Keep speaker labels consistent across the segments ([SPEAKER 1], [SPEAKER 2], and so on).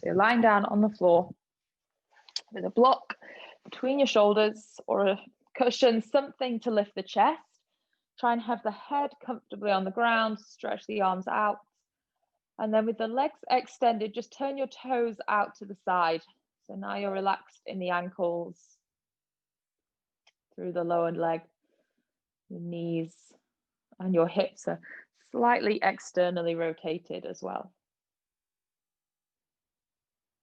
[SPEAKER 1] So you're lying down on the floor with a block between your shoulders or a cushion, something to lift the chest. Try and have the head comfortably on the ground, stretch the arms out. And then with the legs extended, just turn your toes out to the side. So now you're relaxed in the ankles, through the lower leg, your knees, and your hips are slightly externally rotated as well.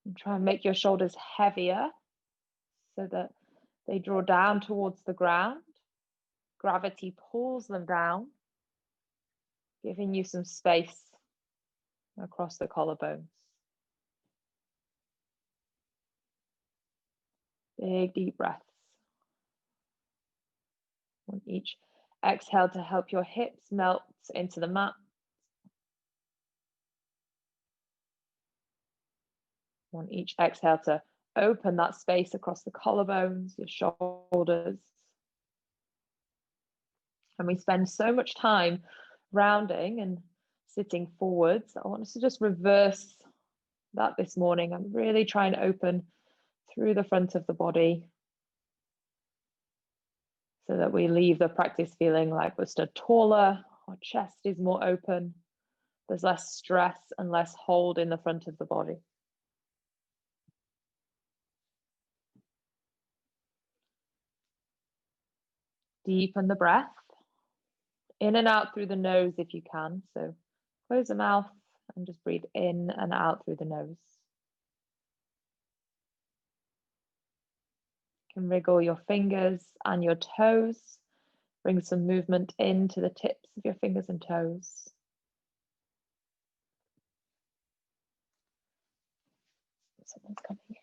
[SPEAKER 1] And try and make your shoulders heavier so that they draw down towards the ground. Gravity pulls them down, giving you some space across the collarbones. Big deep breaths. On each exhale to help your hips melt into the mat. On each exhale to open that space across the collarbones, your shoulders. And we spend so much time rounding and sitting forwards. I want us to just reverse that this morning and really try and open through the front of the body so that we leave the practice feeling like we're stood taller, our chest is more open, there's less stress and less hold in the front of the body. Deepen the breath, in and out through the nose if you can. So close the mouth and just breathe in and out through the nose. You can wriggle your fingers and your toes. Bring some movement into the tips of your fingers and toes. Someone's coming in.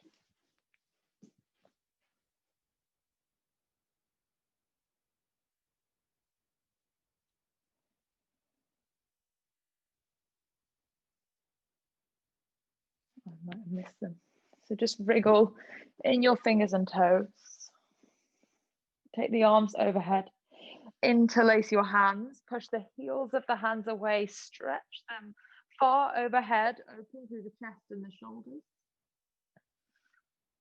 [SPEAKER 1] I might have missed them. So just wriggle in your fingers and toes. Take the arms overhead. Interlace your hands. Push the heels of the hands away. Stretch them far overhead. Open through the chest and the shoulders.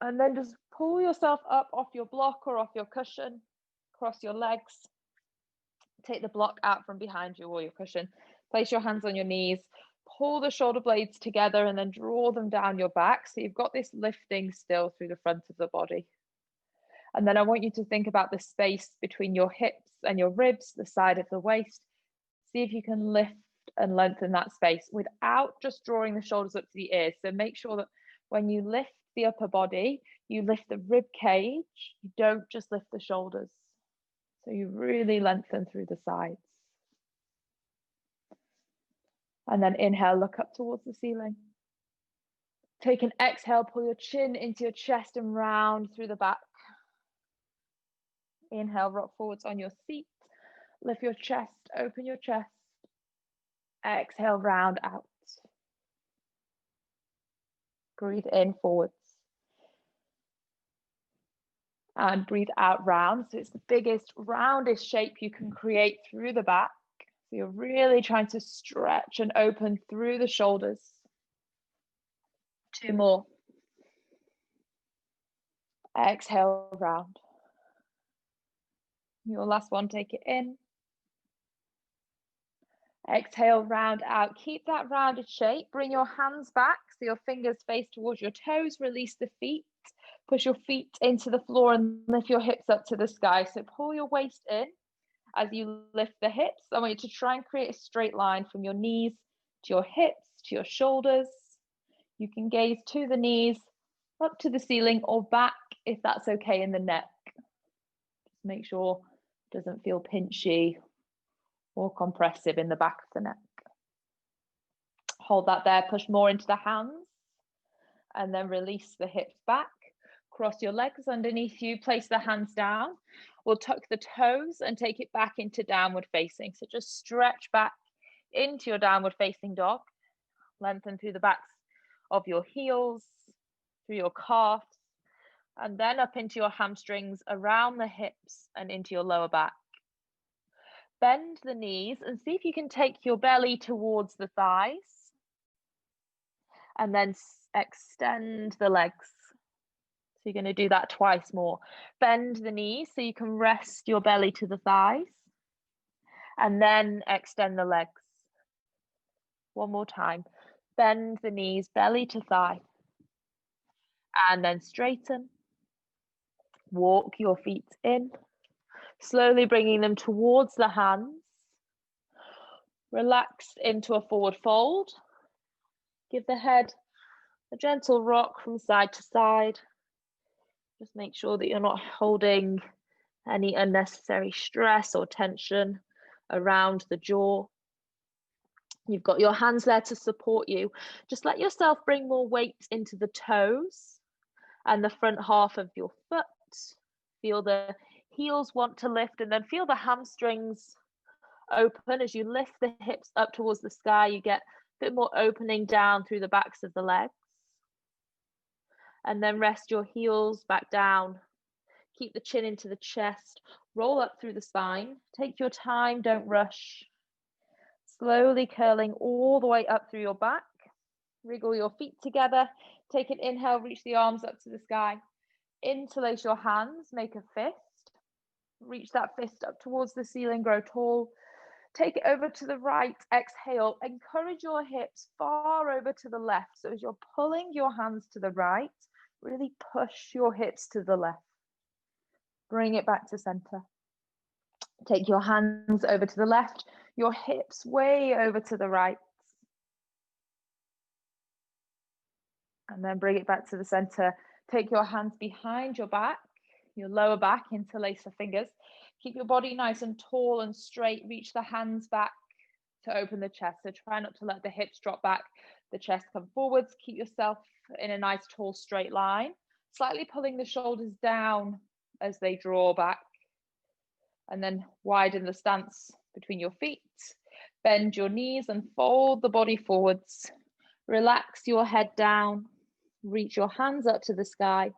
[SPEAKER 1] And then just pull yourself up off your block or off your cushion. Cross your legs. Take the block out from behind you or your cushion. Place your hands on your knees. Pull the shoulder blades together and then draw them down your back. So you've got this lifting still through the front of the body. And then I want you to think about the space between your hips and your ribs, the side of the waist. See if you can lift and lengthen that space without just drawing the shoulders up to the ears. So make sure that when you lift the upper body, you lift the rib cage. You don't just lift the shoulders. So you really lengthen through the sides. And then inhale, look up towards the ceiling. Take an exhale, pull your chin into your chest and round through the back. Inhale, rock forwards on your seat. Lift your chest, open your chest. Exhale, round out. Breathe in, forwards. And breathe out, round. So it's the biggest, roundest shape you can create through the back. So you're really trying to stretch and open through the shoulders. 2 more. Exhale, round. Your last one, take it in. Exhale, round out. Keep that rounded shape. Bring your hands back so your fingers face towards your toes. Release the feet. Push your feet into the floor and lift your hips up to the sky. So pull your waist in as you lift the hips. I want you to try and create a straight line from your knees to your hips, to your shoulders. You can gaze to the knees, up to the ceiling or back if that's okay in the neck. Just make sure it doesn't feel pinchy or compressive in the back of the neck. Hold that there, push more into the hands and then release the hips back. Cross your legs underneath you, place the hands down. We'll tuck the toes and take it back into downward facing. So just stretch back into your downward facing dog. Lengthen through the backs of your heels, through your calves, and then up into your hamstrings, around the hips and into your lower back. Bend the knees and see if you can take your belly towards the thighs. And then extend the legs. So you're going to do that twice more. Bend the knees so you can rest your belly to the thighs. And then extend the legs. One more time. Bend the knees, belly to thigh. And then straighten. Walk your feet in. Slowly bringing them towards the hands. Relax into a forward fold. Give the head a gentle rock from side to side. Just make sure that you're not holding any unnecessary stress or tension around the jaw. You've got your hands there to support you. Just let yourself bring more weight into the toes and the front half of your foot. Feel the heels want to lift, and then feel the hamstrings open as you lift the hips up towards the sky. You get a bit more opening down through the backs of the legs. And then rest your heels back down. Keep the chin into the chest. Roll up through the spine. Take your time, don't rush. Slowly curling all the way up through your back. Wriggle your feet together. Take an inhale, reach the arms up to the sky. Interlace your hands, make a fist. Reach that fist up towards the ceiling, grow tall. Take it over to the right, exhale. Encourage your hips far over to the left. So as you're pulling your hands to the right, really push your hips to the left. Bring it back to center. Take your hands over to the left, your hips way over to the right. And then bring it back to the center. Take your hands behind your back, your lower back, interlace the fingers. Keep your body nice and tall and straight. Reach the hands back to open the chest. So try not to let the hips drop back, the chest come forwards. Keep yourself in a nice tall straight line. Slightly pulling the shoulders down as they draw back. And then widen the stance between your feet. Bend your knees and fold the body forwards. Relax your head down. Reach your hands up to the sky.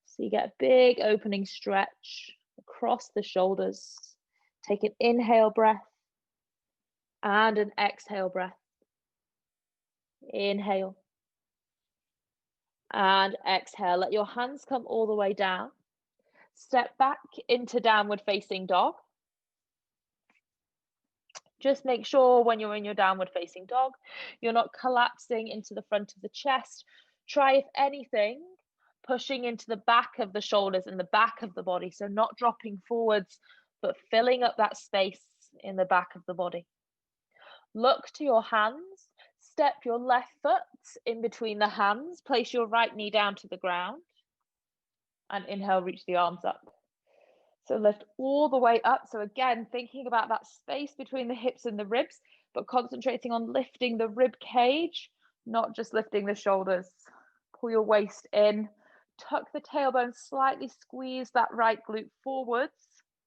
[SPEAKER 1] So you get a big opening stretch across the shoulders. Take an inhale breath and an exhale breath. Inhale and exhale. Let your hands come all the way down. Step back into downward facing dog. Just make sure when you're in your downward facing dog, you're not collapsing into the front of the chest. Try, if anything, pushing into the back of the shoulders and the back of the body. So not dropping forwards, but filling up that space in the back of the body. Look to your hands. Step your left foot in between the hands. Place your right knee down to the ground. And inhale, reach the arms up. So lift all the way up. So again, thinking about that space between the hips and the ribs, but concentrating on lifting the rib cage, not just lifting the shoulders. Pull your waist in, tuck the tailbone, slightly squeeze that right glute forwards.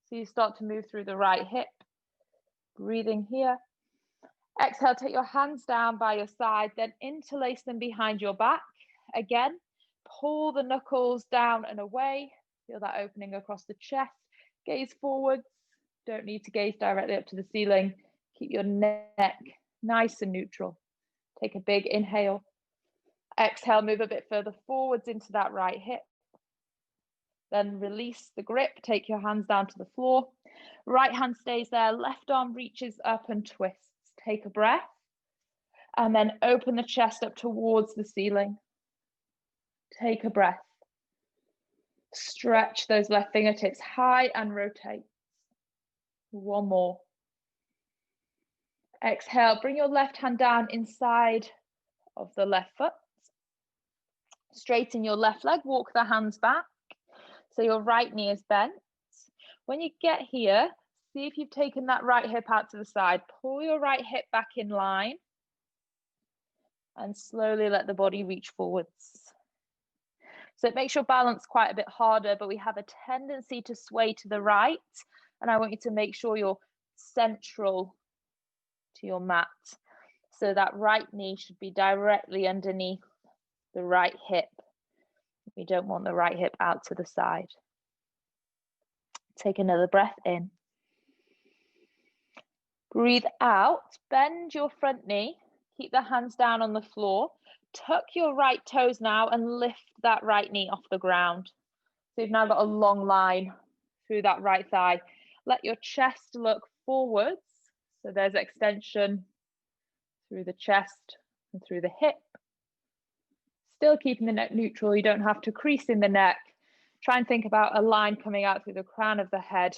[SPEAKER 1] So you start to move through the right hip. Breathing here. Exhale, take your hands down by your side, then interlace them behind your back. Again, pull the knuckles down and away. Feel that opening across the chest. Gaze forwards. Don't need to gaze directly up to the ceiling. Keep your neck nice and neutral. Take a big inhale. Exhale, move a bit further forwards into that right hip. Then release the grip. Take your hands down to the floor. Right hand stays there. Left arm reaches up and twists. Take a breath. And then open the chest up towards the ceiling. Take a breath. Stretch those left fingertips high and rotate. One more. Exhale, bring your left hand down inside of the left foot. Straighten your left leg, walk the hands back. So your right knee is bent. When you get here, see if you've taken that right hip out to the side. Pull your right hip back in line. And slowly let the body reach forwards. So it makes your balance quite a bit harder, but we have a tendency to sway to the right. And I want you to make sure you're central to your mat. So that right knee should be directly underneath the right hip. We don't want the right hip out to the side. Take another breath in. Breathe out, bend your front knee. Keep the hands down on the floor. Tuck your right toes now and lift that right knee off the ground. So you've now got a long line through that right thigh. Let your chest look forwards. So there's extension through the chest and through the hip. Still keeping the neck neutral. You don't have to crease in the neck. Try and think about a line coming out through the crown of the head,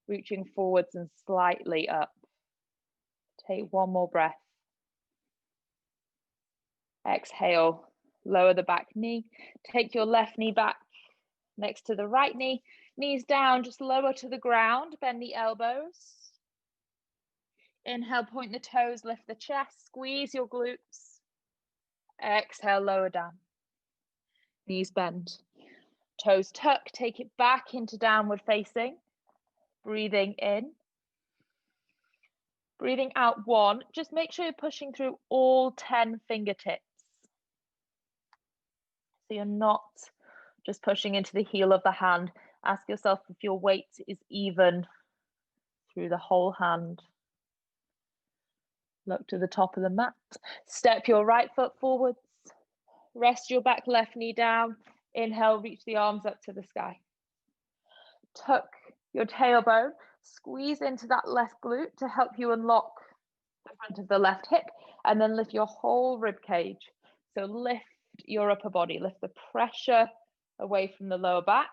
[SPEAKER 1] reaching forwards and slightly up. Take one more breath. Exhale, lower the back knee. Take your left knee back next to the right knee. Knees down, just lower to the ground. Bend the elbows. Inhale, point the toes, lift the chest, squeeze your glutes. Exhale, lower down. Knees bend. Toes tuck, take it back into downward facing. Breathing in. Breathing out 1. Just make sure you're pushing through all 10 fingertips. So you're not just pushing into the heel of the hand. Ask yourself if your weight is even through the whole hand. Look to the top of the mat. Step your right foot forwards. Rest your back left knee down. Inhale, reach the arms up to the sky. Tuck your tailbone. Squeeze into that left glute to help you unlock the front of the left hip, and then lift your whole rib cage. So lift your upper body, lift the pressure away from the lower back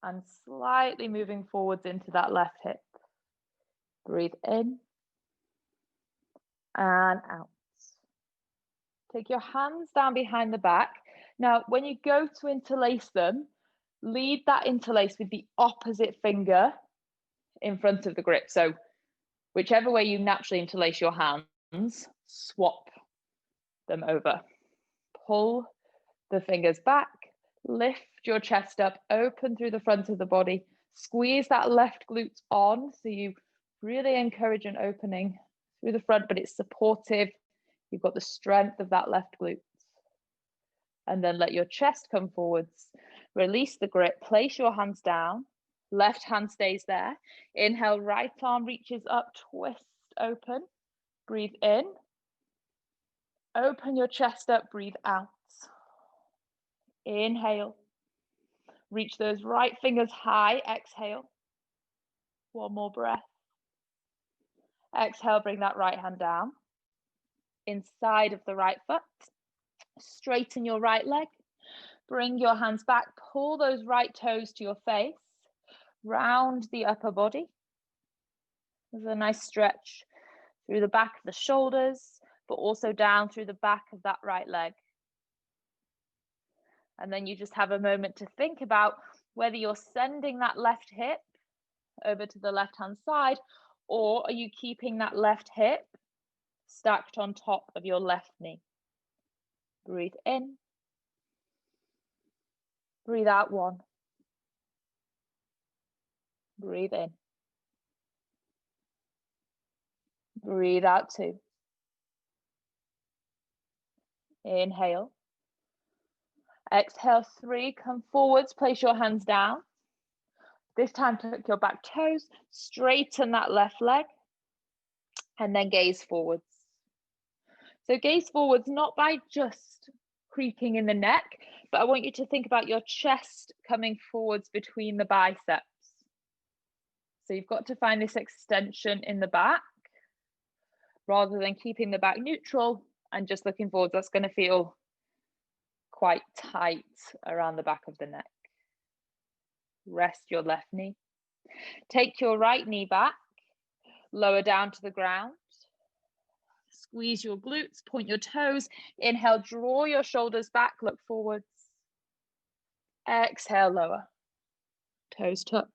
[SPEAKER 1] and slightly moving forwards into that left hip. Breathe in and out. Take your hands down behind the back. Now, when you go to interlace them, lead that interlace with the opposite finger in front of the grip. So whichever way you naturally interlace your hands, swap them over. Pull the fingers back, lift your chest up, open through the front of the body, squeeze that left glute on, so you really encourage an opening through the front, but it's supportive. You've got the strength of that left glute. And then let your chest come forwards. Release the grip, place your hands down. Left hand stays there. Inhale, right arm reaches up, twist open. Breathe in. Open your chest up, breathe out. Inhale. Reach those right fingers high, exhale. One more breath. Exhale, bring that right hand down. Inside of the right foot. Straighten your right leg. Bring your hands back, pull those right toes to your face. Round the upper body. There's a nice stretch through the back of the shoulders, but also down through the back of that right leg. And then you just have a moment to think about whether you're sending that left hip over to the left-hand side, or are you keeping that left hip stacked on top of your left knee? Breathe in. Breathe out 1. Breathe in. Breathe out 2. Inhale. Exhale 3. Come forwards, place your hands down. This time tuck your back toes, straighten that left leg, and then gaze forwards. So gaze forwards, not by just creaking in the neck, but I want you to think about your chest coming forwards between the biceps. So you've got to find this extension in the back, rather than keeping the back neutral and just looking forwards. That's going to feel quite tight around the back of the neck. Rest your left knee. Take your right knee back, lower down to the ground. Squeeze your glutes, point your toes. Inhale, draw your shoulders back, look forwards. Exhale, lower. Toes tuck.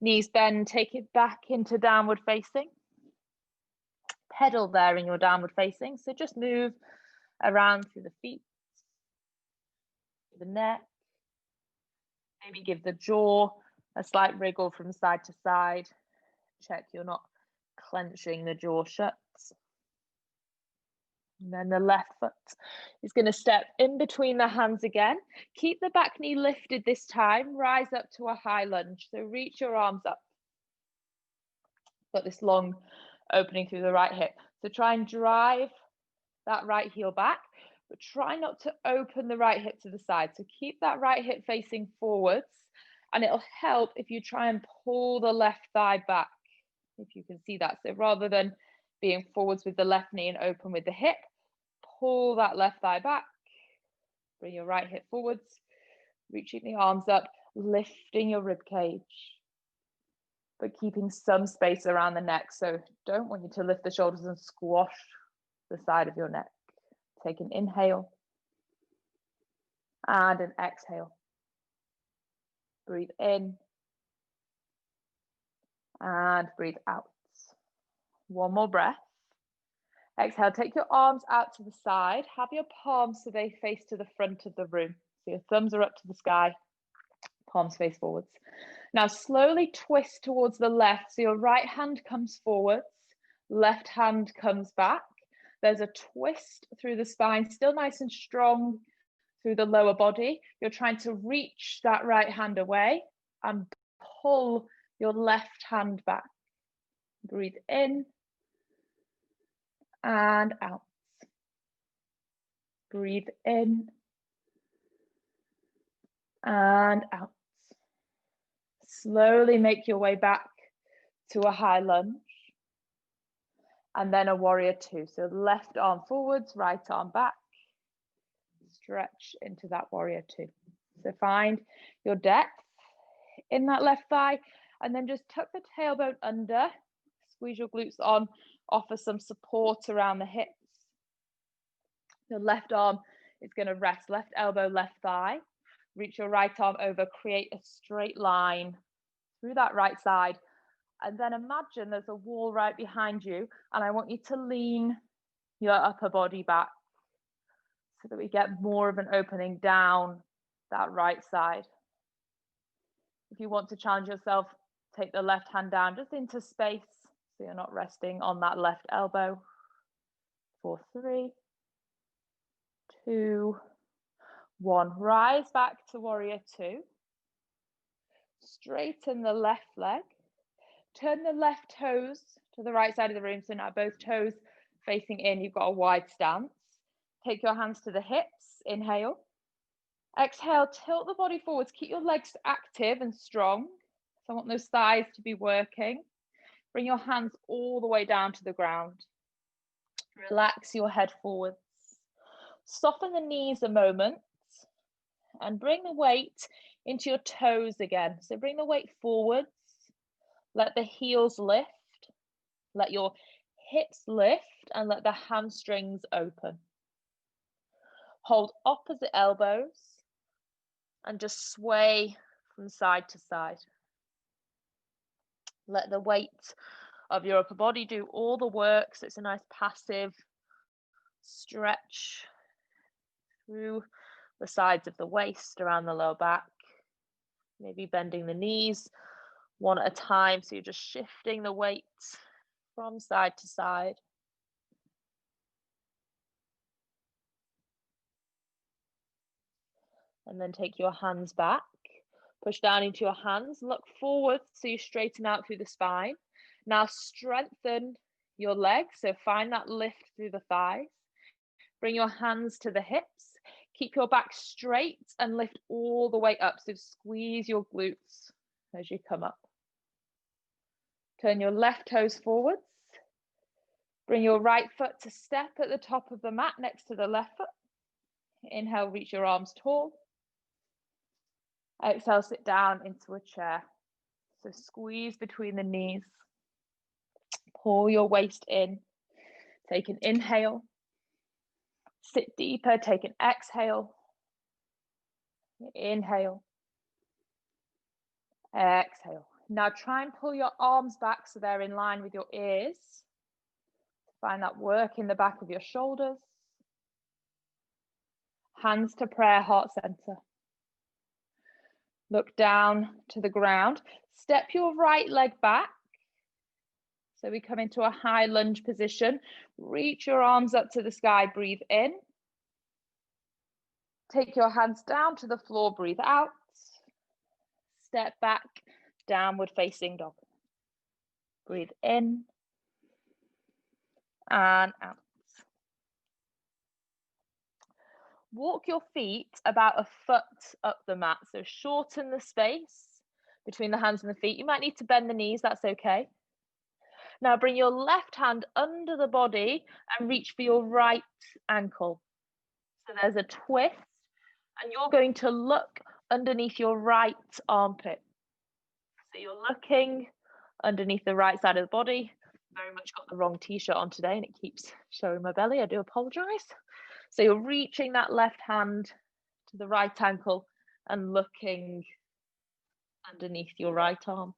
[SPEAKER 1] Knees bend, take it back into downward facing. Pedal there in your downward facing. So just move around through the feet, the neck. Maybe give the jaw a slight wriggle from side to side. Check you're not clenching the jaw shut. And then the left foot is going to step in between the hands again. Keep the back knee lifted this time. Rise up to a high lunge. So reach your arms up. Got this long opening through the right hip. So try and drive that right heel back, but try not to open the right hip to the side. So keep that right hip facing forwards, and it'll help if you try and pull the left thigh back, if you can see that. So rather than being forwards with the left knee and open with the hip, pull that left thigh back, bring your right hip forwards, reaching the arms up, lifting your rib cage, but keeping some space around the neck. So don't want you to lift the shoulders and squash the side of your neck. Take an inhale and an exhale. Breathe in and breathe out. One more breath. Exhale, take your arms out to the side. Have your palms so they face to the front of the room. So your thumbs are up to the sky, palms face forwards. Now slowly twist towards the left. So your right hand comes forwards, left hand comes back. There's a twist through the spine, still nice and strong through the lower body. You're trying to reach that right hand away and pull your left hand back. Breathe in and out. Breathe in and out. Slowly make your way back to a high lunge and then a warrior two. So left arm forwards, right arm back. Stretch into that warrior two. So find your depth in that left thigh and then just tuck the tailbone under, squeeze your glutes on, offer some support around the hips. Your left arm is going to rest, left elbow, left thigh. Reach your right arm over, create a straight line through that right side. And then imagine there's a wall right behind you, and I want you to lean your upper body back so that we get more of an opening down that right side. If you want to challenge yourself, take the left hand down just into space so you're not resting on that left elbow. 4, 3, 2, 1. Rise back to warrior two. Straighten the left leg. Turn the left toes to the right side of the room. So now both toes facing in. You've got a wide stance. Take your hands to the hips. Inhale. Exhale, tilt the body forwards. Keep your legs active and strong. So I want those thighs to be working. Bring your hands all the way down to the ground. Relax your head forwards. Soften the knees a moment and bring the weight into your toes again. So bring the weight forwards. Let the heels lift. Let your hips lift and let the hamstrings open. Hold opposite elbows and just sway from side to side. Let the weight of your upper body do all the work. So it's a nice passive stretch through the sides of the waist, around the lower back. Maybe bending the knees one at a time. So you're just shifting the weight from side to side. And then take your hands back. Push down into your hands. Look forward so you straighten out through the spine. Now strengthen your legs. So find that lift through the thighs. Bring your hands to the hips. Keep your back straight and lift all the way up. So squeeze your glutes as you come up. Turn your left toes forwards. Bring your right foot to step at the top of the mat next to the left foot. Inhale, reach your arms tall. Exhale, sit down into a chair. So squeeze between the knees. Pull your waist in. Take an inhale. Sit deeper, take an exhale. Inhale. Exhale. Now try and pull your arms back so they're in line with your ears. Find that work in the back of your shoulders. Hands to prayer, heart center. Look down to the ground. Step your right leg back. So we come into a high lunge position. Reach your arms up to the sky, breathe in. Take your hands down to the floor, breathe out. Step back, downward facing dog. Breathe in. and out. Walk your feet about a foot up the mat, so shorten the space between the hands and the feet. You might need to bend the knees, that's okay. Now bring your left hand under the body and reach for your right ankle. So there's a twist, and you're going to look underneath your right armpit. So you're looking underneath the right side of the body. Very much got the wrong t-shirt on today and it keeps showing my belly. I do apologize. So you're reaching that left hand to the right ankle and looking underneath your right arm.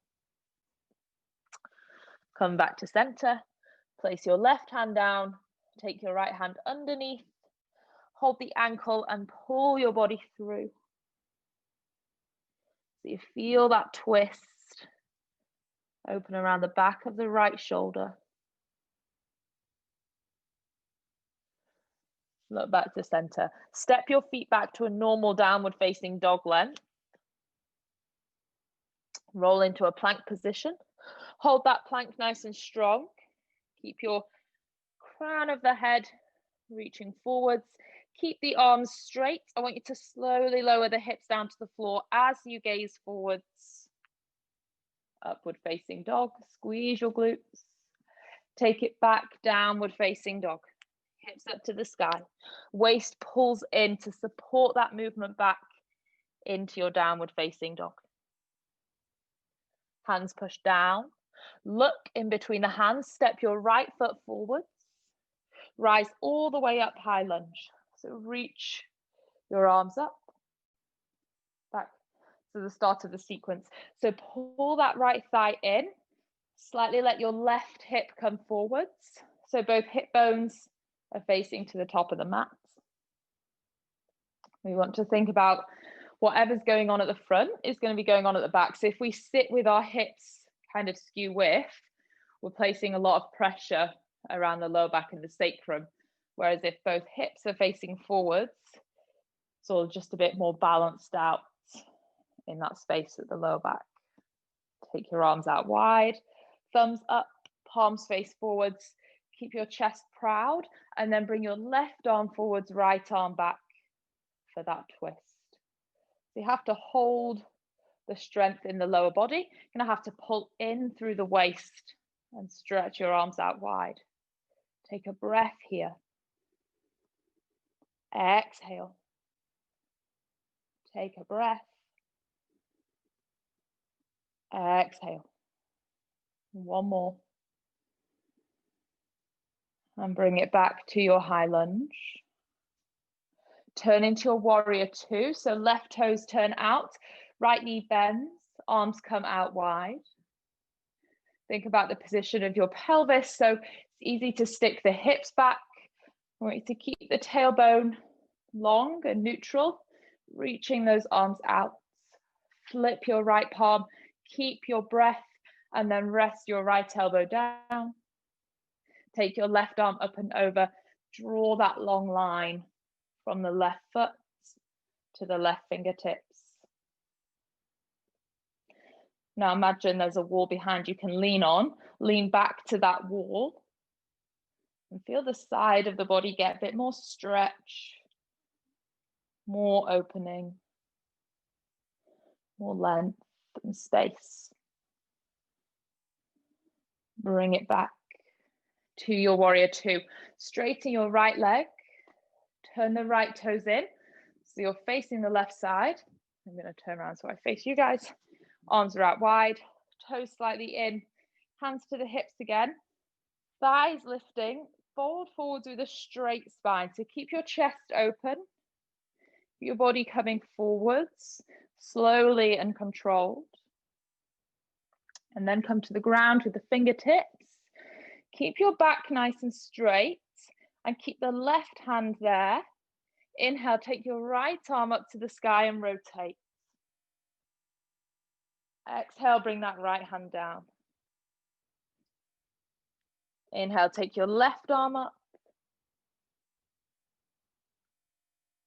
[SPEAKER 1] Come back to center. Place your left hand down. Take your right hand underneath. Hold the ankle and pull your body through. So you feel that twist. Open around the back of the right shoulder. Look back to center. Step your feet back to a normal downward facing dog length. Roll into a plank position. Hold that plank nice and strong. Keep your crown of the head reaching forwards. Keep the arms straight. I want you to slowly lower the hips down to the floor as you gaze forwards. Upward facing dog. Squeeze your glutes. Take it back, downward facing dog. Hips up to the sky. Waist pulls in to support that movement back into your downward facing dog. Hands push down. Look in between the hands. Step your right foot forwards. Rise all the way up, high lunge. So reach your arms up. Back to the start of the sequence. So pull that right thigh in. Slightly let your left hip come forwards. So both hip bones are facing to the top of the mat. We want to think about whatever's going on at the front is going to be going on at the back. So if we sit with our hips kind of skew width, we're placing a lot of pressure around the lower back and the sacrum. Whereas if both hips are facing forwards, it's all just a bit more balanced out in that space at the lower back. Take your arms out wide, thumbs up, palms face forwards. Keep your chest proud, and then bring your left arm forwards, right arm back for that twist. So you have to hold the strength in the lower body. You're gonna have to pull in through the waist and stretch your arms out wide. Take a breath here. Exhale. Take a breath. Exhale. One more. And bring it back to your high lunge. Turn into your warrior two. So left toes turn out, right knee bends, arms come out wide. Think about the position of your pelvis. So it's easy to stick the hips back. I want you to keep the tailbone long and neutral, reaching those arms out. Flip your right palm, keep your breath, and then rest your right elbow down. Take your left arm up and over. Draw that long line from the left foot to the left fingertips. Now imagine there's a wall behind you can lean on. Lean back to that wall and feel the side of the body get a bit more stretch, more opening, more length and space. Bring it back to your warrior two. Straighten your right leg, turn the right toes in. So you're facing the left side. I'm going to turn around so I face you guys. Arms are out wide, toes slightly in, hands to the hips again. Thighs lifting, fold forwards with a straight spine. So keep your chest open, your body coming forwards, slowly and controlled. And then come to the ground with the fingertips. Keep your back nice and straight and keep the left hand there. Inhale, take your right arm up to the sky and rotate. Exhale, bring that right hand down. Inhale, take your left arm up.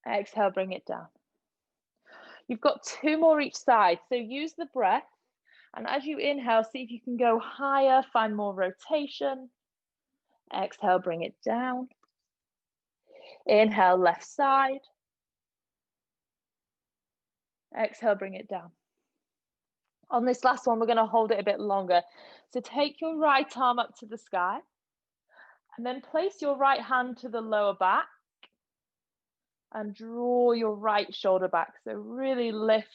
[SPEAKER 1] Exhale, bring it down. You've got two more each side, so use the breath. And as you inhale, see if you can go higher, find more rotation. Exhale, bring it down. Inhale, left side. Exhale, bring it down. On this last one, we're going to hold it a bit longer. So take your right arm up to the sky and then place your right hand to the lower back and draw your right shoulder back. So really lift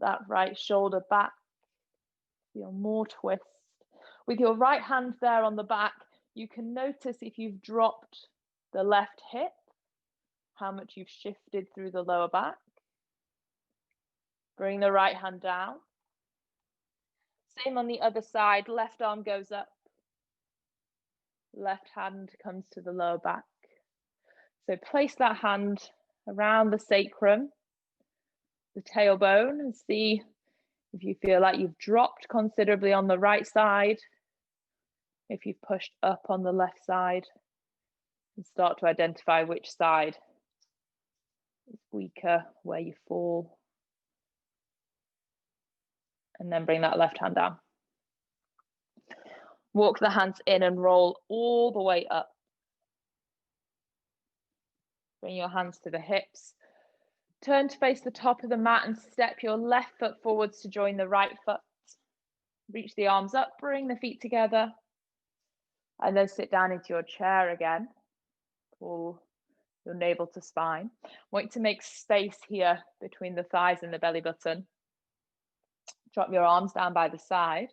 [SPEAKER 1] that right shoulder back. Feel more twist. With your right hand there on the back, you can notice if you've dropped the left hip, how much you've shifted through the lower back. Bring the right hand down. Same on the other side, left arm goes up. Left hand comes to the lower back. So place that hand around the sacrum, the tailbone, and see if you feel like you've dropped considerably on the right side, if you've pushed up on the left side, and start to identify which side is weaker, where you fall. And then bring that left hand down. Walk the hands in and roll all the way up. Bring your hands to the hips. Turn to face the top of the mat and step your left foot forwards to join the right foot. Reach the arms up, bring the feet together, and then sit down into your chair again. Pull your navel to spine. Want to make space here between the thighs and the belly button. Drop your arms down by the side.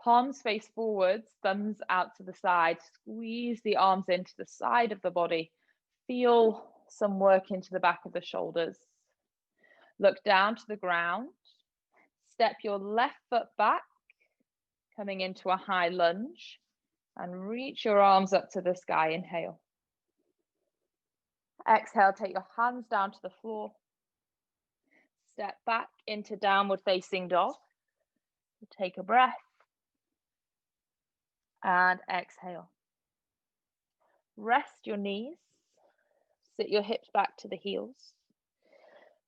[SPEAKER 1] Palms face forwards, thumbs out to the side. Squeeze the arms into the side of the body. Feel some work into the back of the shoulders. Look down to the ground. Step your left foot back, coming into a high lunge, and reach your arms up to the sky. Inhale. Exhale, take your hands down to the floor. Step back into downward facing dog. Take a breath. And exhale. Rest your knees. Sit your hips back to the heels.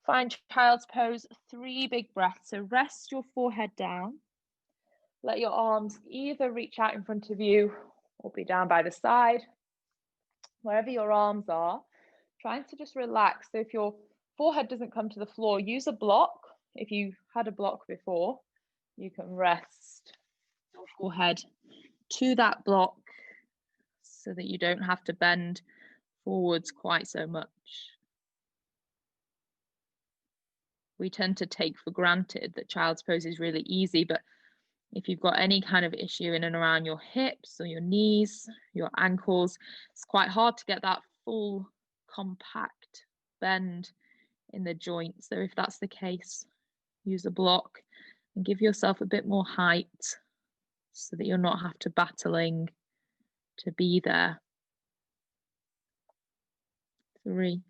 [SPEAKER 1] Find child's pose, 3 big breaths. So rest your forehead down. Let your arms either reach out in front of you or be down by the side. Wherever your arms are, trying to just relax. So if your forehead doesn't come to the floor, use a block. If you had a block before, you can rest your forehead to that block so that you don't have to bend forwards quite so much. We tend to take for granted that child's pose is really easy, but if you've got any kind of issue in and around your hips or your knees, your ankles, it's quite hard to get that full compact bend in the joint. So if that's the case, use a block and give yourself a bit more height so that you're not have to battling to be there. 3.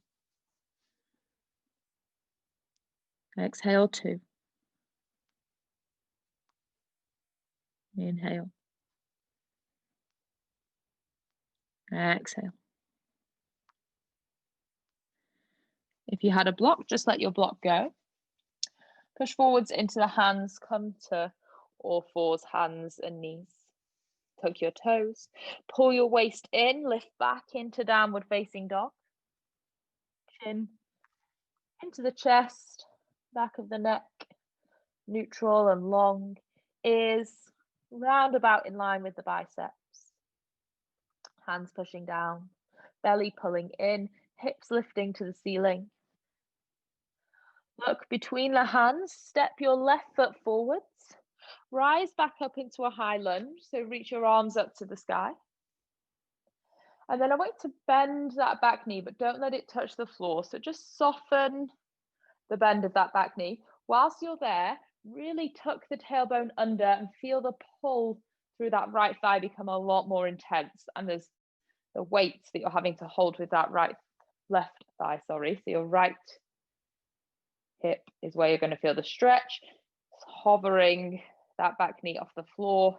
[SPEAKER 1] Exhale, 2. Inhale. Exhale. If you had a block, just let your block go. Push forwards into the hands, come to all fours, hands and knees. Tuck your toes. Pull your waist in, lift back into downward facing dog. Chin into the chest, back of the neck, neutral and long. Ears round about in line with the biceps. Hands pushing down, belly pulling in, hips lifting to the ceiling. Look between the hands, step your left foot forwards, rise back up into a high lunge, so reach your arms up to the sky. And then I want to bend that back knee, but don't let it touch the floor. So just soften the bend of that back knee. Whilst you're there, really tuck the tailbone under and feel the pull through that right thigh become a lot more intense. And there's the weight that you're having to hold with that left thigh, sorry. So your right hip is where you're going to feel the stretch. It's hovering that back knee off the floor,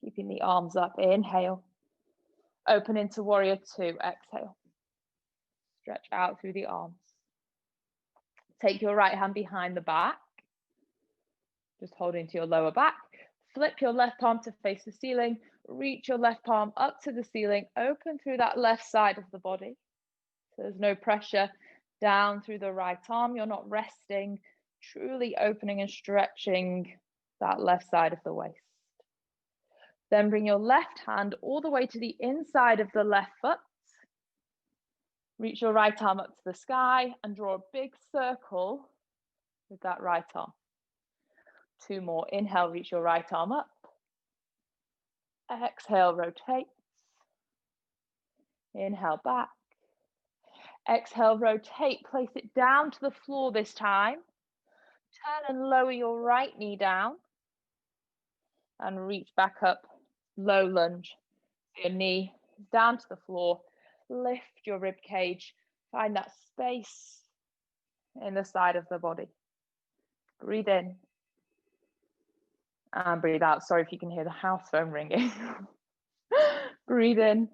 [SPEAKER 1] keeping the arms up. Inhale. Open into warrior 2. Exhale. Stretch out through the arms. Take your right hand behind the back. Just hold into your lower back. Flip your left palm to face the ceiling. Reach your left palm up to the ceiling, open through that left side of the body. So there's no pressure down through the right arm. You're not resting, truly opening and stretching that left side of the waist. Then bring your left hand all the way to the inside of the left foot. Reach your right arm up to the sky and draw a big circle with that right arm. 2 more. Inhale, reach your right arm up. Exhale, rotate. Inhale, back. Exhale, rotate. Place it down to the floor this time. Turn and lower your right knee down. And reach back up, low lunge. Your knee down to the floor. Lift your rib cage. Find that space in the side of the body. Breathe in. And breathe out. Sorry if you can hear the house phone ringing. Breathe in.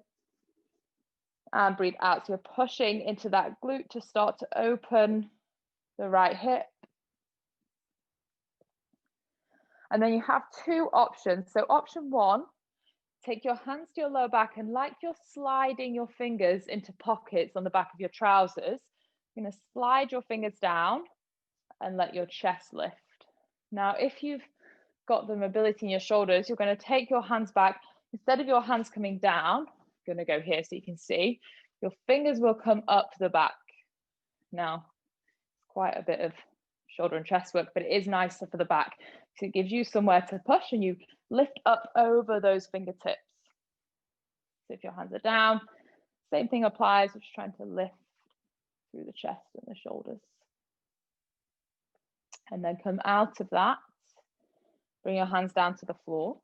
[SPEAKER 1] And breathe out. So you're pushing into that glute to start to open the right hip. And then you have 2 options. So option 1, take your hands to your lower back, and like you're sliding your fingers into pockets on the back of your trousers, you're going to slide your fingers down and let your chest lift. Now, if you've got the mobility in your shoulders, you're going to take your hands back. Instead of your hands coming down, I'm going to go here so you can see, your fingers will come up the back. Now, it's quite a bit of shoulder and chest work, but it is nicer for the back. So it gives you somewhere to push, and you lift up over those fingertips. So if your hands are down, same thing applies. We're just trying to lift through the chest and the shoulders. And then come out of that. Bring your hands down to the floor.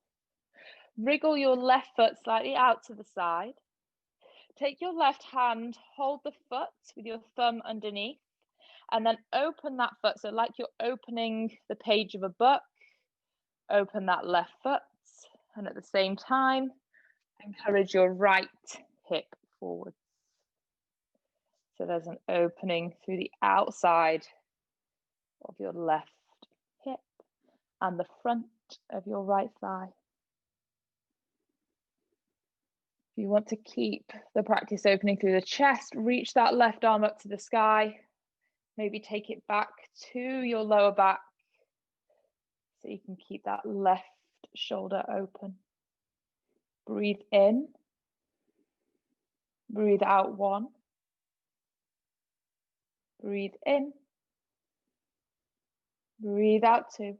[SPEAKER 1] Wriggle your left foot slightly out to the side. Take your left hand, hold the foot with your thumb underneath, and then open that foot. So like you're opening the page of a book, open that left foot, and at the same time, encourage your right hip forward. So there's an opening through the outside of your left hip and the front of your right thigh. If you want to keep the practice opening through the chest, reach that left arm up to the sky. Maybe take it back to your lower back so you can keep that left shoulder open. Breathe in. Breathe out 1. Breathe in. Breathe out 2.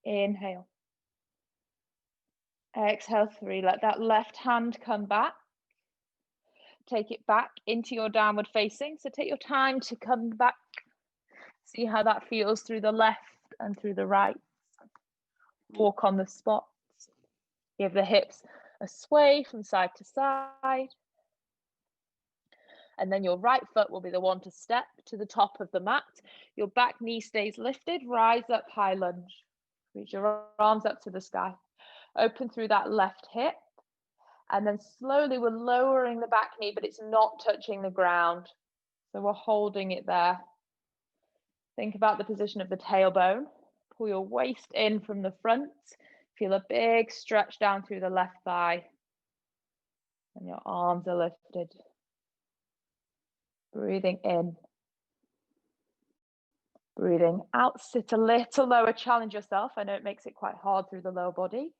[SPEAKER 1] Inhale. Exhale 3. Let that left hand come back. Take it back into your downward facing. So take your time to come back. See how that feels through the left and through the right. Walk on the spot. Give the hips a sway from side to side. And then your right foot will be the one to step to the top of the mat. Your back knee stays lifted. Rise up, high lunge. Reach your arms up to the sky. Open through that left hip. And then slowly we're lowering the back knee, but it's not touching the ground. So we're holding it there. Think about the position of the tailbone. Pull your waist in from the front. Feel a big stretch down through the left thigh. And your arms are lifted. Breathing in. Breathing out. Sit a little lower. Challenge yourself. I know it makes it quite hard through the lower body.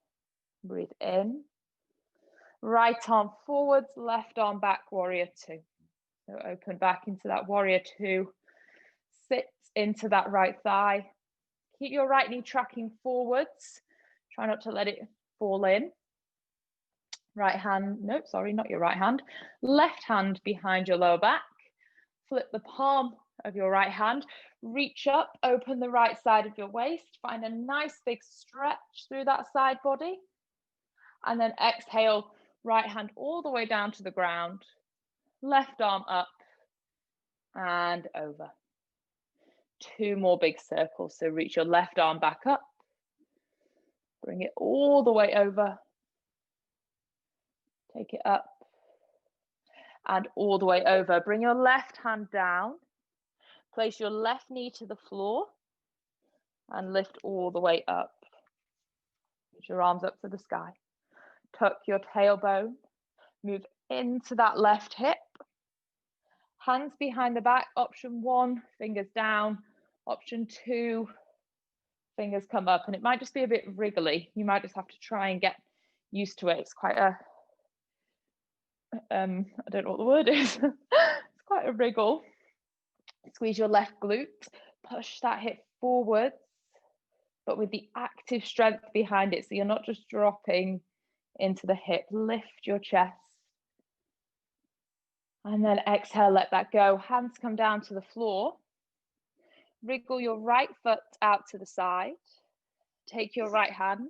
[SPEAKER 1] Breathe in. Right arm forwards, left arm back, warrior 2. So open back into that warrior 2. Sit into that right thigh. Keep your right knee tracking forwards. Try not to let it fall in. Right hand, no, sorry, not your right hand. Left hand behind your lower back. Flip the palm of your right hand. Reach up, open the right side of your waist. Find a nice big stretch through that side body. And then exhale, right hand all the way down to the ground. Left arm up and over. 2 more big circles. So reach your left arm back up. Bring it all the way over. Take it up and all the way over. Bring your left hand down. Place your left knee to the floor and lift all the way up. Reach your arms up to the sky. Tuck your tailbone. Move into that left hip. Hands behind the back. Option 1, fingers down. Option 2, fingers come up. And it might just be a bit wriggly. You might just have to try and get used to it. It's quite a, I don't know what the word is. It's quite a wriggle. Squeeze your left glute. Push that hip forwards, but with the active strength behind it. So you're not just dropping into the hip. Lift your chest. And then exhale, let that go. Hands come down to the floor. Wriggle your right foot out to the side. Take your right hand.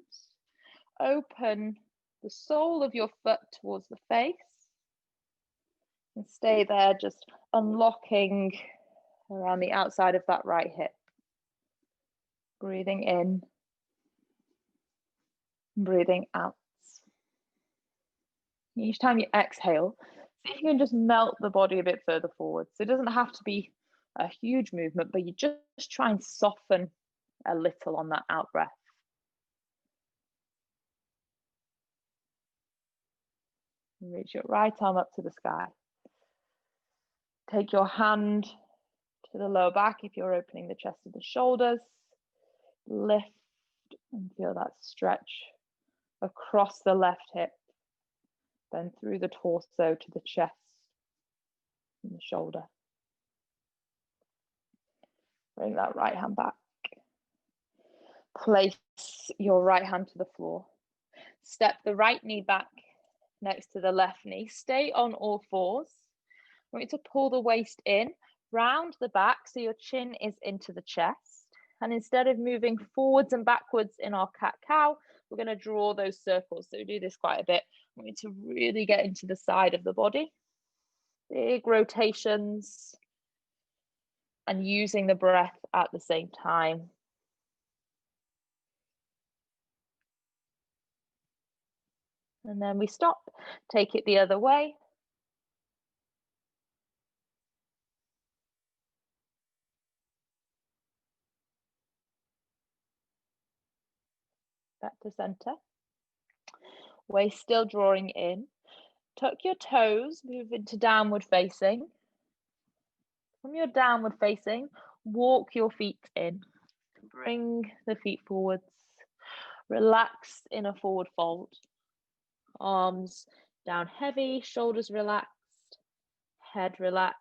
[SPEAKER 1] Open the sole of your foot towards the face. And stay there, just unlocking around the outside of that right hip. Breathing in. Breathing out. Each time you exhale, see if you can just melt the body a bit further forward. So it doesn't have to be a huge movement, but you just try and soften a little on that out breath. Reach your right arm up to the sky. Take your hand to the lower back if you're opening the chest of the shoulders. Lift and feel that stretch across the left hip, then through the torso to the chest and the shoulder. Bring that right hand back. Place your right hand to the floor. Step the right knee back next to the left knee. Stay on all fours. I want you to pull the waist in, round the back so your chin is into the chest. And instead of moving forwards and backwards in our cat-cow, we're going to draw those circles. So we do this quite a bit. I want you to really get into the side of the body. Big rotations. And using the breath at the same time. And then we stop, take it the other way. Back to center. Waist still drawing in. Tuck your toes, move into downward facing. From your downward facing, walk your feet in. Bring the feet forwards. Relax in a forward fold. Arms down heavy, shoulders relaxed, head relaxed.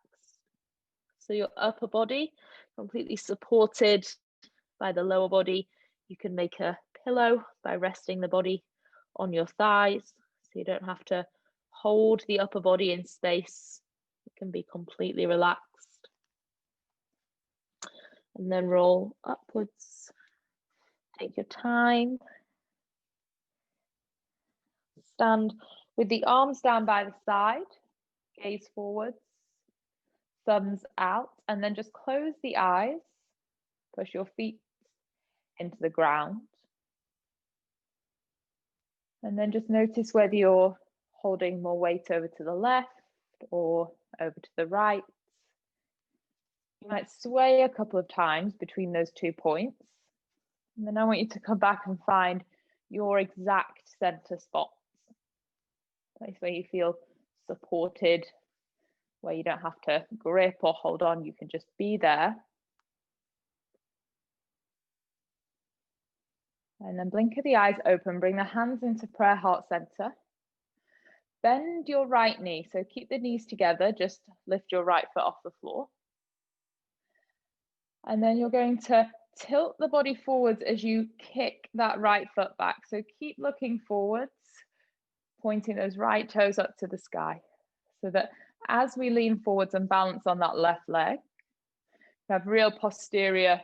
[SPEAKER 1] So your upper body completely supported by the lower body. You can make a pillow by resting the body on your thighs. So you don't have to hold the upper body in space. It can be completely relaxed. And then roll upwards. Take your time. Stand with the arms down by the side, gaze forwards, thumbs out, and then just close the eyes. Push your feet into the ground. And then just notice whether you're holding more weight over to the left or over to the right. You might sway a couple of times between those 2 points. And then I want you to come back and find your exact center spot. Place where you feel supported, where you don't have to grip or hold on, you can just be there. And then blink of the eyes open, bring the hands into prayer heart center. Bend your right knee, so keep the knees together, just lift your right foot off the floor. And then you're going to tilt the body forwards as you kick that right foot back. So keep looking forwards, pointing those right toes up to the sky, so that as we lean forwards and balance on that left leg, you have real posterior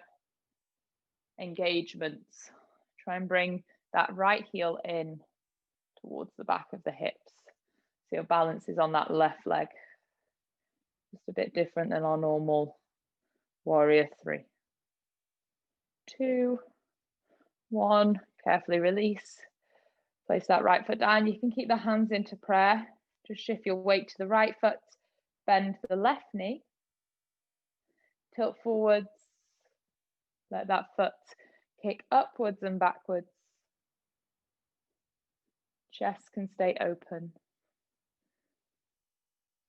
[SPEAKER 1] engagements. Try and bring that right heel in towards the back of the hips. So your balance is on that left leg. Just a bit different than our normal warrior 3. 2, 1, carefully release. Place that right foot down. You can keep the hands into prayer. Just shift your weight to the right foot, bend the left knee, tilt forwards, let that foot kick upwards and backwards. Chest can stay open.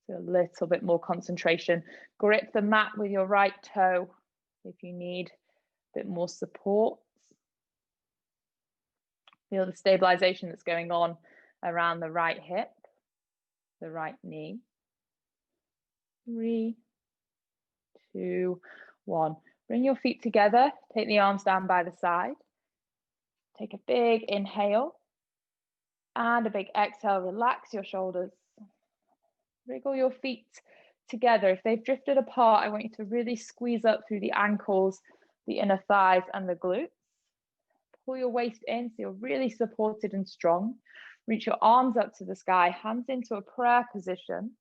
[SPEAKER 1] So a little bit more concentration. Grip the mat with your right toe if you need a bit more support. Feel the stabilization that's going on around the right hip, the right knee. 3, 2, 1. Bring your feet together. Take the arms down by the side. Take a big inhale and a big exhale. Relax your shoulders. Wriggle your feet together. If they've drifted apart, I want you to really squeeze up through the ankles, the inner thighs, and the glutes. Pull your waist in so you're really supported and strong. Reach your arms up to the sky, hands into a prayer position,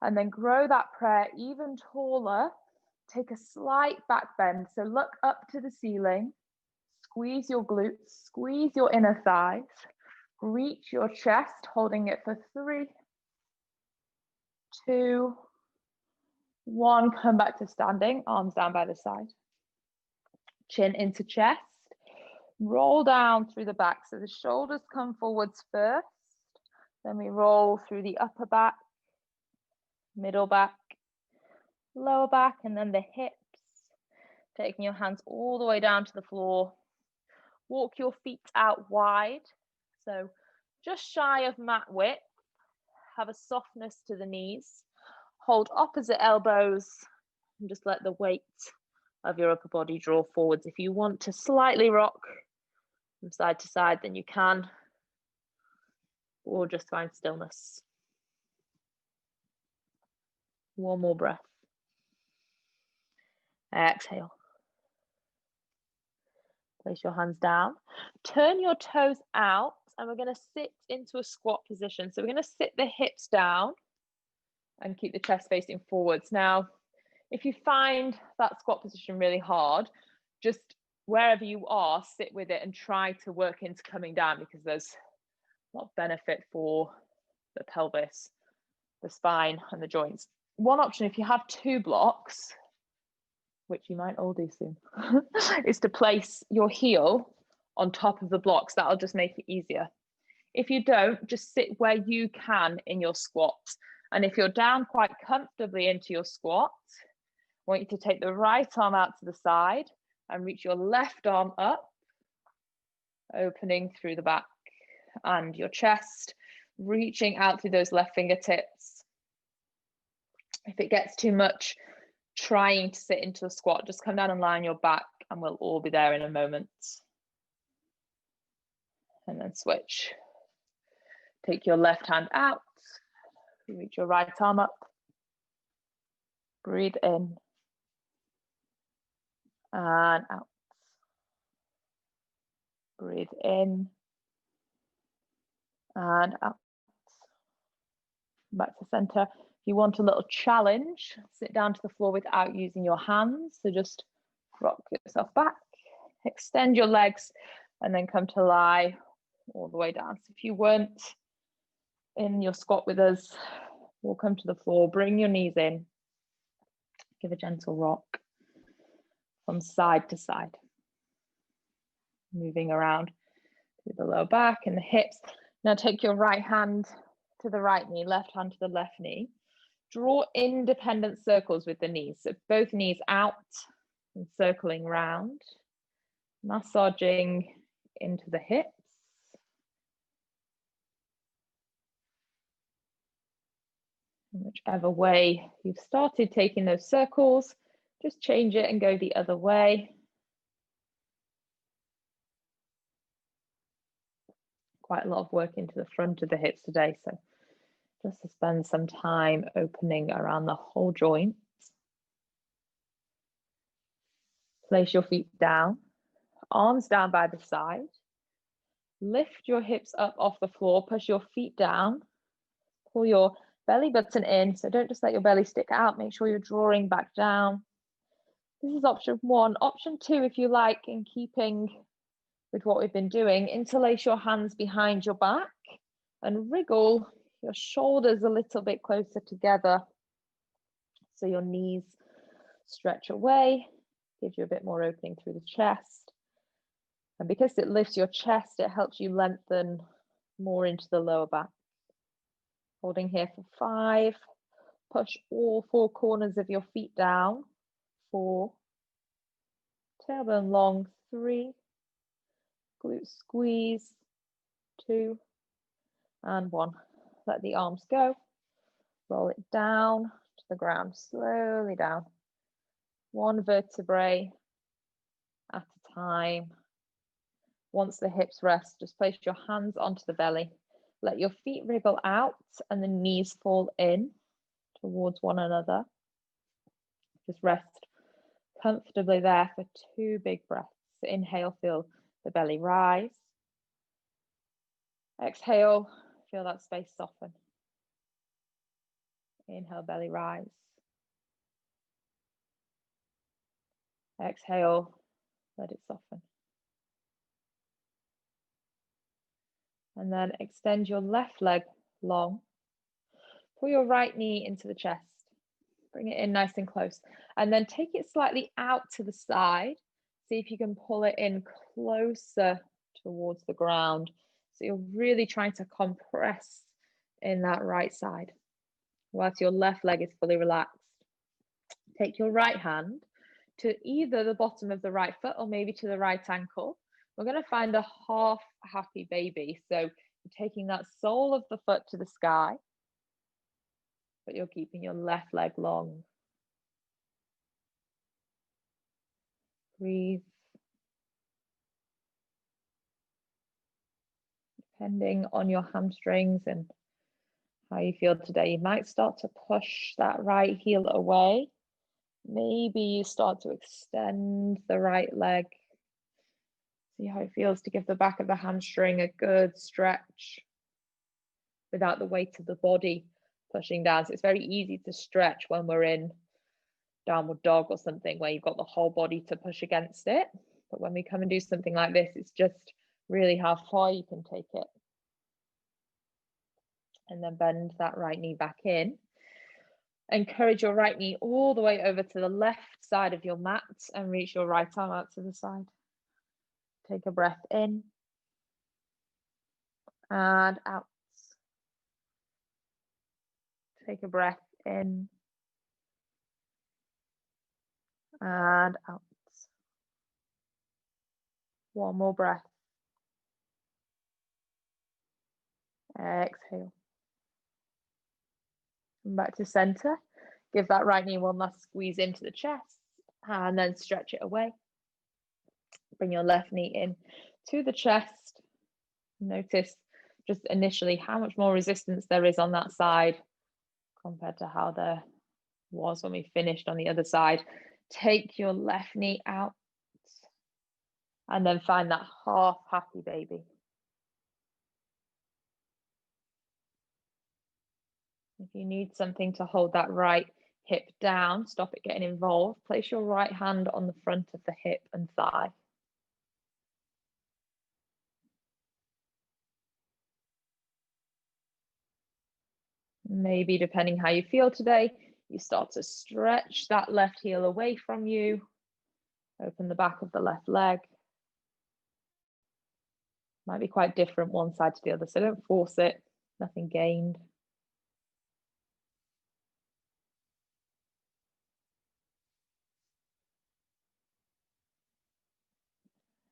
[SPEAKER 1] and then grow that prayer even taller. Take a slight back bend. So look up to the ceiling, squeeze your glutes, squeeze your inner thighs, reach your chest, holding it for 3, 2, 1. Come back to standing, arms down by the side. Chin into chest. Roll down through the back. So the shoulders come forwards first. Then we roll through the upper back, middle back, lower back, and then the hips. Taking your hands all the way down to the floor. Walk your feet out wide. So just shy of mat width. Have a softness to the knees. Hold opposite elbows and just let the weight of your upper body draw forwards. If you want to slightly rock from side to side, then you can, or just find stillness. One more breath. Exhale. Place your hands down. Turn your toes out, and we're going to sit into a squat position. So we're going to sit the hips down and keep the chest facing forwards. Now, if you find that squat position really hard, just wherever you are, sit with it and try to work into coming down, because there's a lot of benefit for the pelvis, the spine, and the joints. One option, if you have 2 blocks, which you might all do soon, is to place your heel on top of the blocks. That'll just make it easier. If you don't, just sit where you can in your squat. And if you're down quite comfortably into your squat, I want you to take the right arm out to the side and reach your left arm up, opening through the back and your chest, reaching out through those left fingertips. If it gets too much trying to sit into a squat, just come down and lie on your back and we'll all be there in a moment. And then switch. Take your left hand out, reach your right arm up, breathe in and out. Breathe in and out. Back to center. If you want a little challenge, sit down to the floor without using your hands. So just rock yourself back, extend your legs, and then come to lie all the way down. So if you weren't in your squat with us, we'll come to the floor, bring your knees in, give a gentle rock from side to side, moving around through the lower back and the hips. Now take your right hand to the right knee, left hand to the left knee. Draw independent circles with the knees. So both knees out and circling round, massaging into the hips. And whichever way you've started taking those circles, just change it and go the other way. Quite a lot of work into the front of the hips today, so just to spend some time opening around the whole joint. Place your feet down, arms down by the side. Lift your hips up off the floor, push your feet down, pull your belly button in, so don't just let your belly stick out, make sure you're drawing back down. This is option 1. Option 2, if you like, in keeping with what we've been doing, interlace your hands behind your back and wriggle your shoulders a little bit closer together so your knees stretch away, gives you a bit more opening through the chest. And because it lifts your chest, it helps you lengthen more into the lower back. Holding here for 5. Push all 4 corners of your feet down. 4. Tailbone long. 3. Glute squeeze. 2. And 1. Let the arms go. Roll it down to the ground, slowly down. 1 vertebrae at a time. Once the hips rest, just place your hands onto the belly. Let your feet wriggle out and the knees fall in towards one another. Just rest comfortably there for 2 big breaths. Inhale, feel the belly rise. Exhale, feel that space soften. Inhale, belly rise. Exhale, let it soften. And then extend your left leg long. Pull your right knee into the chest. Bring it in nice and close. And then take it slightly out to the side. See if you can pull it in closer towards the ground. So you're really trying to compress in that right side, whilst your left leg is fully relaxed. Take your right hand to either the bottom of the right foot or maybe to the right ankle. We're going to find a half happy baby. So you're taking that sole of the foot to the sky, but you're keeping your left leg long. Breathe. Depending on your hamstrings and how you feel today, you might start to push that right heel away. Maybe you start to extend the right leg. See how it feels to give the back of the hamstring a good stretch without the weight of the body pushing down. So it's very easy to stretch when we're in downward dog or something where you've got the whole body to push against it. But when we come and do something like this, it's just really how far you can take it. And then bend that right knee back in. Encourage your right knee all the way over to the left side of your mat and reach your right arm out to the side. Take a breath in and out. Take a breath in and out. One more breath. Exhale. Come back to center. Give that right knee one last squeeze into the chest and then stretch it away. Bring your left knee in to the chest. Notice just initially how much more resistance there is on that side compared to how there was when we finished on the other side. Take your left knee out and then find that half happy baby. If you need something to hold that right hip down, stop it getting involved, place your right hand on the front of the hip and thigh. Maybe depending how you feel today, you start to stretch that left heel away from you. Open the back of the left leg. Might be quite different one side to the other, so don't force it, nothing gained.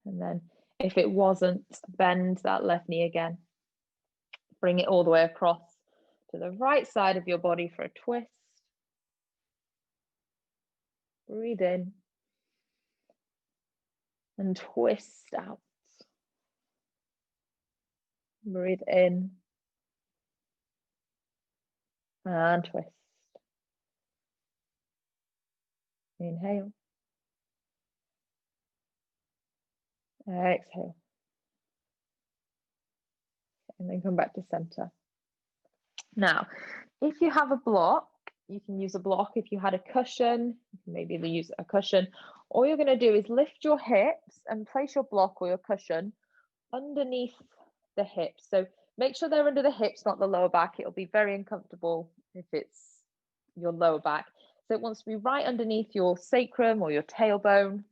[SPEAKER 1] And then if it wasn't, bend that left knee again. Bring it all the way across to the right side of your body for a twist. Breathe in and twist out. Breathe in and twist. Inhale. Exhale. And then come back to center. Now, if you have a block, you can use a block. If you had a cushion, you can maybe use a cushion. All you're going to do is lift your hips and place your block or your cushion underneath the hips. So make sure they're under the hips, not the lower back. It'll be very uncomfortable if it's your lower back. So it wants to be right underneath your sacrum or your tailbone.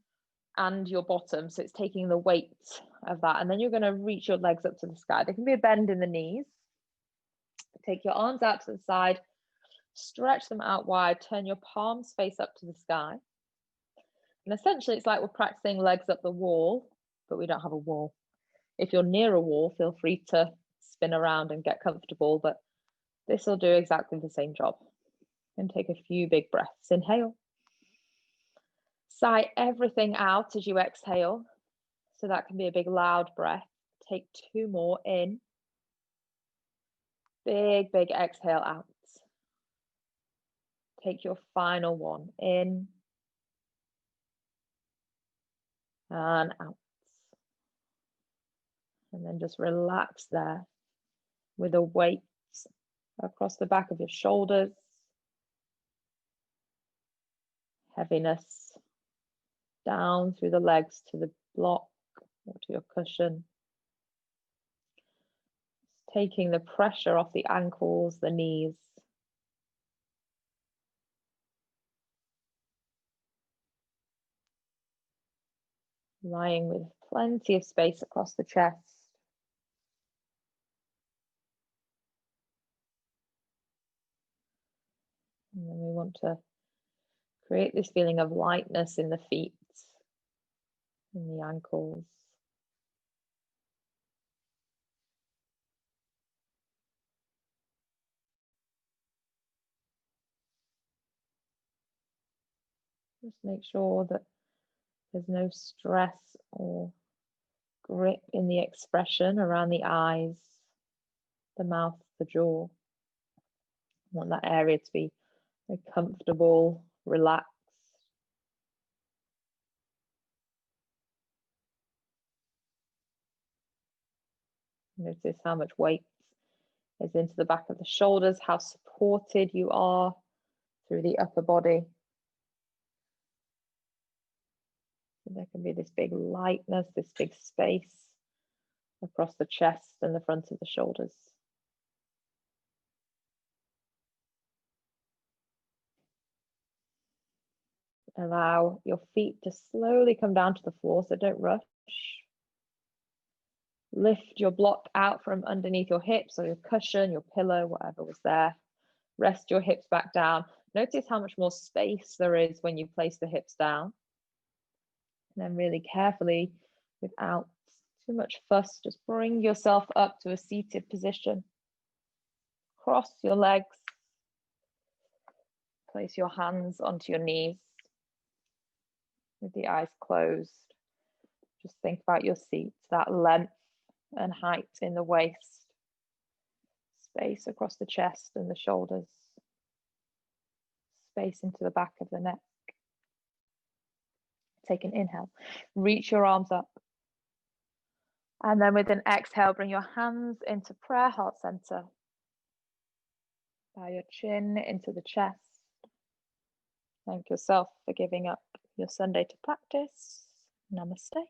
[SPEAKER 1] and your bottom. So it's taking the weight of that. And then you're going to reach your legs up to the sky. There can be a bend in the knees. Take your arms out to the side, stretch them out wide, turn your palms face up to the sky. And essentially it's like we're practicing legs up the wall, but we don't have a wall. If you're near a wall, feel free to spin around and get comfortable, but this will do exactly the same job. And take a few big breaths. Inhale. Sigh everything out as you exhale. So that can be a big loud breath. Take 2 more in. Big, big exhale out. Take your final one in and out. And then just relax there with a weight across the back of your shoulders. Heaviness down through the legs to the block or to your cushion. Taking the pressure off the ankles, the knees. Lying with plenty of space across the chest. And then we want to create this feeling of lightness in the feet, in the ankles. Just make sure that there's no stress or grip in the expression around the eyes, the mouth, the jaw. I want that area to be very comfortable, relaxed. Notice how much weight is into the back of the shoulders, how supported you are through the upper body. And there can be this big lightness, this big space across the chest and the front of the shoulders. Allow your feet to slowly come down to the floor, so don't rush. Lift your block out from underneath your hips or your cushion, your pillow, whatever was there. Rest your hips back down. Notice how much more space there is when you place the hips down. And then really carefully, without too much fuss, just bring yourself up to a seated position. Cross your legs. Place your hands onto your knees with the eyes closed. Just think about your seat, that length and height in the waist, space across the chest and the shoulders, space into the back of the neck. Take an inhale, reach your arms up. And then with an exhale, bring your hands into prayer, heart center. Bow your chin into the chest. Thank yourself for giving up your Sunday to practice. Namaste.